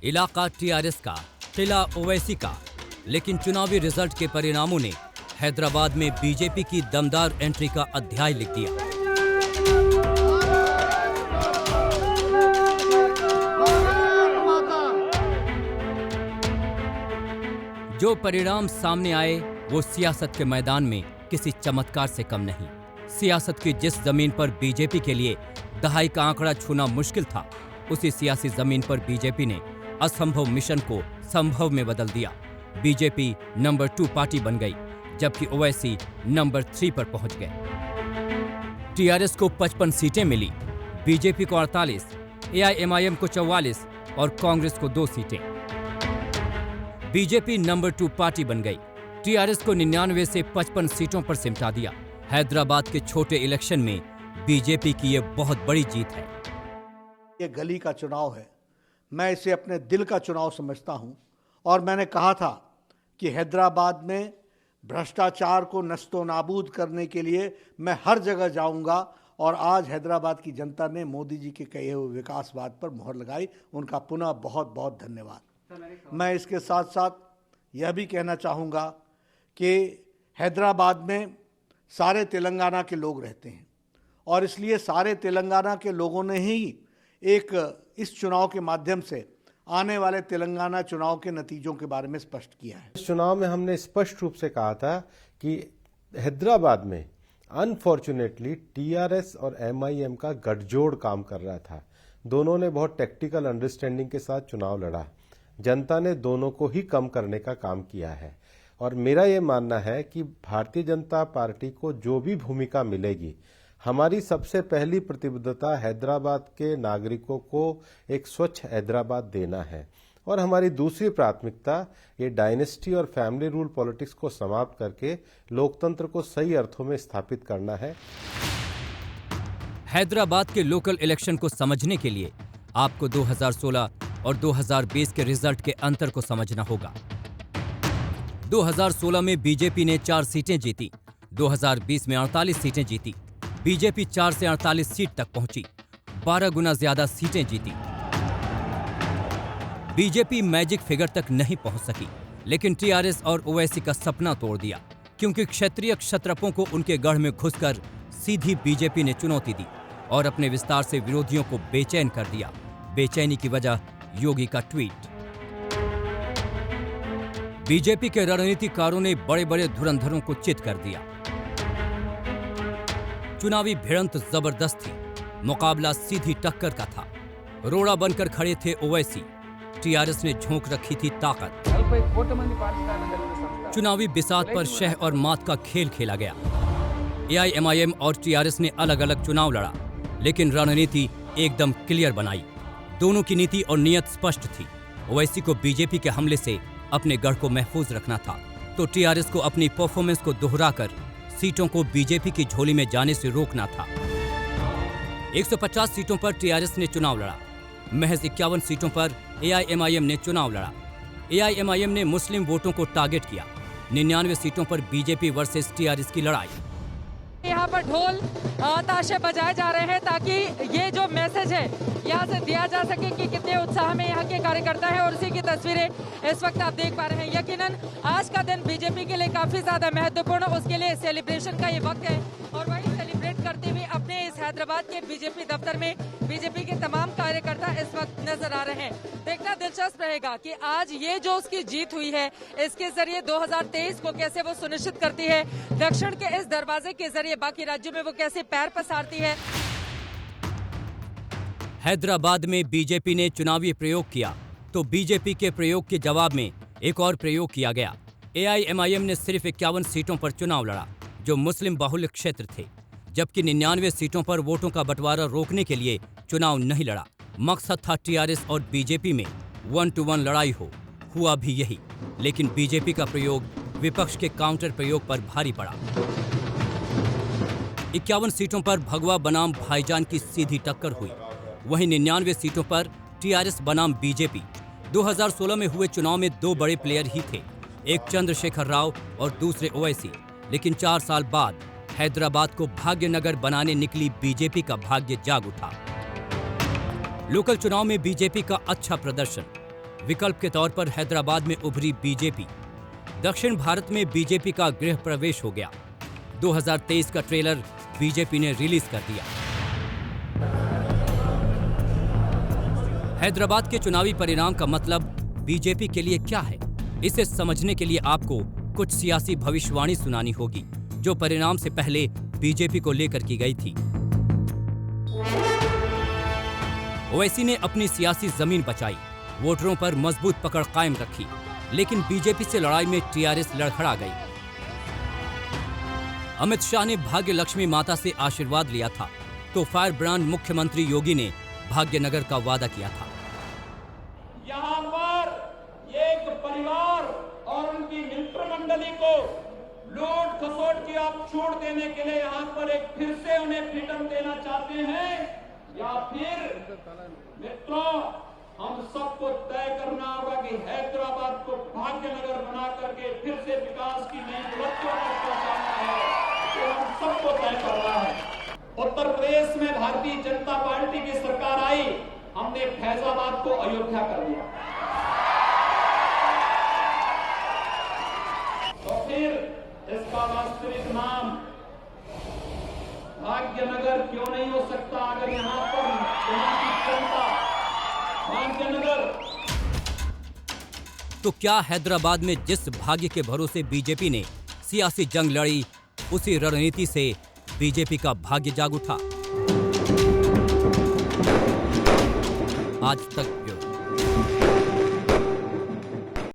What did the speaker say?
इलाका टीआरएस का, किला ओवैसी का, लेकिन चुनावी रिजल्ट के परिणामों ने हैदराबाद में बीजेपी की दमदार एंट्री का अध्याय लिख दिया। जो परिणाम सामने आए वो सियासत के मैदान में किसी चमत्कार से कम नहीं। सियासत की जिस जमीन पर बीजेपी के लिए दहाई का आंकड़ा छूना मुश्किल था, उसी सियासी जमीन पर बीजेपी ने असंभव मिशन को संभव में बदल दिया। बीजेपी नंबर 2 पार्टी बन गई, जबकि ओवैसी नंबर 3 पर पहुंच गए। टीआरएस को 55 सीटें मिली, बीजेपी को 48, एआईएमआईएम को 44 और कांग्रेस को 2 सीटें। बीजेपी नंबर 2 पार्टी बन गई। टीआरएस को 99 से 55 सीटों पर सिमटा दिया। हैदराबाद के छोटे इलेक्शन में बीजेपी की यह बहुत बड़ी जीत है। ये गली का चुनाव है, मैं इसे अपने दिल का चुनाव समझता हूं। और मैंने कहा था कि हैदराबाद में भ्रष्टाचार को नस्तो नाबूद करने के लिए मैं हर जगह जाऊंगा। और आज हैदराबाद की जनता ने मोदी जी के कहे हुए विकासवाद पर मोहर लगाई। उनका पुनः बहुत बहुत धन्यवाद। मैं इसके साथ साथ यह भी कहना चाहूँगा कि हैदराबाद में सारे तेलंगाना के लोग रहते हैं और इसलिए सारे तेलंगाना के लोगों ने ही इस चुनाव के माध्यम से आने वाले तेलंगाना चुनाव के नतीजों के बारे में स्पष्ट किया है। इस चुनाव में हमने स्पष्ट रूप से कहा था कि हैदराबाद में अनफॉर्चुनेटली टीआरएस और एमआईएम का गठजोड़ काम कर रहा था। दोनों ने बहुत टेक्टिकल अंडरस्टैंडिंग के साथ चुनाव लड़ा। जनता ने दोनों को ही कम करने का काम किया है और मेरा ये मानना है कि भारतीय जनता पार्टी को जो भी भूमिका मिलेगी, हमारी सबसे पहली प्रतिबद्धता हैदराबाद के नागरिकों को एक स्वच्छ हैदराबाद देना है और हमारी दूसरी प्राथमिकता ये डायनेस्टी और फैमिली रूल पॉलिटिक्स को समाप्त करके लोकतंत्र को सही अर्थों में स्थापित करना है। हैदराबाद के लोकल इलेक्शन को समझने के लिए आपको 2016 और 2020 के रिजल्ट के अंतर को समझना होगा। 2016 में बीजेपी ने 4 सीटें जीती, 2020 में 48 सीटें जीती। बीजेपी 4 से 48 सीट तक पहुंची, 12 गुना ज्यादा सीटें जीती। बीजेपी मैजिक फिगर तक नहीं पहुंच सकी, लेकिन टीआरएस और ओवैसी का सपना तोड़ दिया, क्योंकि क्षत्रिय क्षत्रपों को उनके गढ़ में घुसकर सीधी बीजेपी ने चुनौती दी और अपने विस्तार से विरोधियों को बेचैन कर दिया। बेचैनी की वजह योगी का ट्वीट। बीजेपी के रणनीतिकारों ने बड़े बड़े धुरंधरों को चित कर दिया। चुनावी भिड़ंत जबरदस्त थी, मुकाबला सीधी टक्कर का था। रोड़ा बनकर खड़े थे ओवैसी, टीआरएस ने झोंक रखी थी ताकत। चुनावी बिसात पर शह और मात का खेल खेला गया। एआईएमआईएम और टीआरएस ने अलग अलग चुनाव लड़ा, लेकिन रणनीति एकदम क्लियर बनाई। दोनों की नीति और नियत स्पष्ट थी। ओवैसी को बीजेपी के हमले से अपने गढ़ को महफूज रखना था, तो टीआरएस को अपनी परफॉर्मेंस को दोहराकर सीटों को बीजेपी की झोली में जाने से रोकना था। 150 सीटों पर टीआरएस ने चुनाव लड़ा, महज 51 सीटों पर एआईएमआईएम ने चुनाव लड़ा। एआईएमआईएम ने मुस्लिम वोटों को टारगेट किया। 99 सीटों पर बीजेपी वर्सेस टीआरएस की लड़ाई। यहाँ पर ढोल ताशे बजाए जा रहे हैं ताकि ये जो मैसेज है यहाँ से दिया जा सके कि कितने उत्साह में यहाँ के कार्यकर्ता हैं, और उसी की तस्वीरें इस वक्त आप देख पा रहे हैं। यकीनन आज का दिन बीजेपी के लिए काफी ज्यादा महत्वपूर्ण, उसके लिए सेलिब्रेशन का ये वक्त है और वही सेलिब्रेट करते हुए अपने इस हैदराबाद के बीजेपी दफ्तर में बीजेपी के तमाम कार्यकर्ता इस वक्त नजर आ रहे हैं। देखना दिलचस्प रहेगा कि आज ये जो उसकी जीत हुई है, इसके जरिए 2023 को कैसे वो सुनिश्चित करती है, दक्षिण के इस दरवाजे के जरिए बाकी राज्यों में वो कैसे पैर पसारती है। हैदराबाद में बीजेपी ने चुनावी प्रयोग किया, तो बीजेपी के प्रयोग के जवाब में एक और प्रयोग किया गया। एआईएमआईएम ने सिर्फ 51 सीटों पर चुनाव लड़ा, जो मुस्लिम बाहुल्य क्षेत्र थे, जबकि 99 सीटों पर वोटों का बंटवारा रोकने के लिए चुनाव नहीं लड़ा। मकसद था टीआरएस और बीजेपी में 1 to 1 लड़ाई हो। हुआ भी यही, लेकिन बीजेपी का प्रयोग विपक्ष के काउंटर प्रयोग पर भारी पड़ा। 51 सीटों पर भगवा बनाम भाईजान की सीधी टक्कर हुई। वहीं 99 सीटों पर टीआरएस बनाम बीजेपी। 2016 में हुए चुनाव में 2 बड़े प्लेयर ही थे, एक चंद्रशेखर राव और दूसरे ओवैसी। लेकिन 4 साल बाद हैदराबाद को भाग्यनगर बनाने निकली बीजेपी का भाग्य जाग उठा। लोकल चुनाव में बीजेपी का अच्छा प्रदर्शन, विकल्प के तौर पर हैदराबाद में उभरी बीजेपी। दक्षिण भारत में बीजेपी का गृह प्रवेश हो गया। 2023 का ट्रेलर बीजेपी ने रिलीज कर दिया। हैदराबाद के चुनावी परिणाम का मतलब बीजेपी के लिए क्या है, इसे समझने के लिए आपको कुछ सियासी भविष्यवाणी सुनानी होगी जो परिणाम से पहले बीजेपी को लेकर की गई थी। ओवैसी ने अपनी सियासी जमीन बचाई, वोटरों पर मजबूत पकड़ कायम रखी, लेकिन बीजेपी से लड़ाई में टीआरएस लड़खड़ा गई। अमित शाह ने भाग्य लक्ष्मी माता से आशीर्वाद लिया था, तो फायर ब्रांड मुख्यमंत्री योगी ने भाग्यनगर का वादा किया था। यहाँ पर एक परिवार और उनकी मित्र मंडली को लूट खसोट की आप छूट देने के लिए यहाँ पर एक फिर से उन्हें फ्रीडम देना चाहते हैं, या फिर मित्रों हम सबको तय करना होगा कि हैदराबाद को भाग्यनगर बना करके फिर से विकास की नई बुलंदियों तक पहुंचाना है, तो हम सबको तय करना है। उत्तर प्रदेश में भारतीय जनता पार्टी की सरकार आई, हमने फैजाबाद को अयोध्या कर दिया, तो फिर इसका वास्तविक नाम भाग्यनगर क्यों नहीं हो सकता? अगर यहाँ पर यहाँ की जनता भाग्यनगर। तो क्या हैदराबाद में जिस भाग्य के भरोसे बीजेपी ने सियासी जंग लड़ी, उसी रणनीति से बीजेपी का भाग्य जाग उठा? आज तक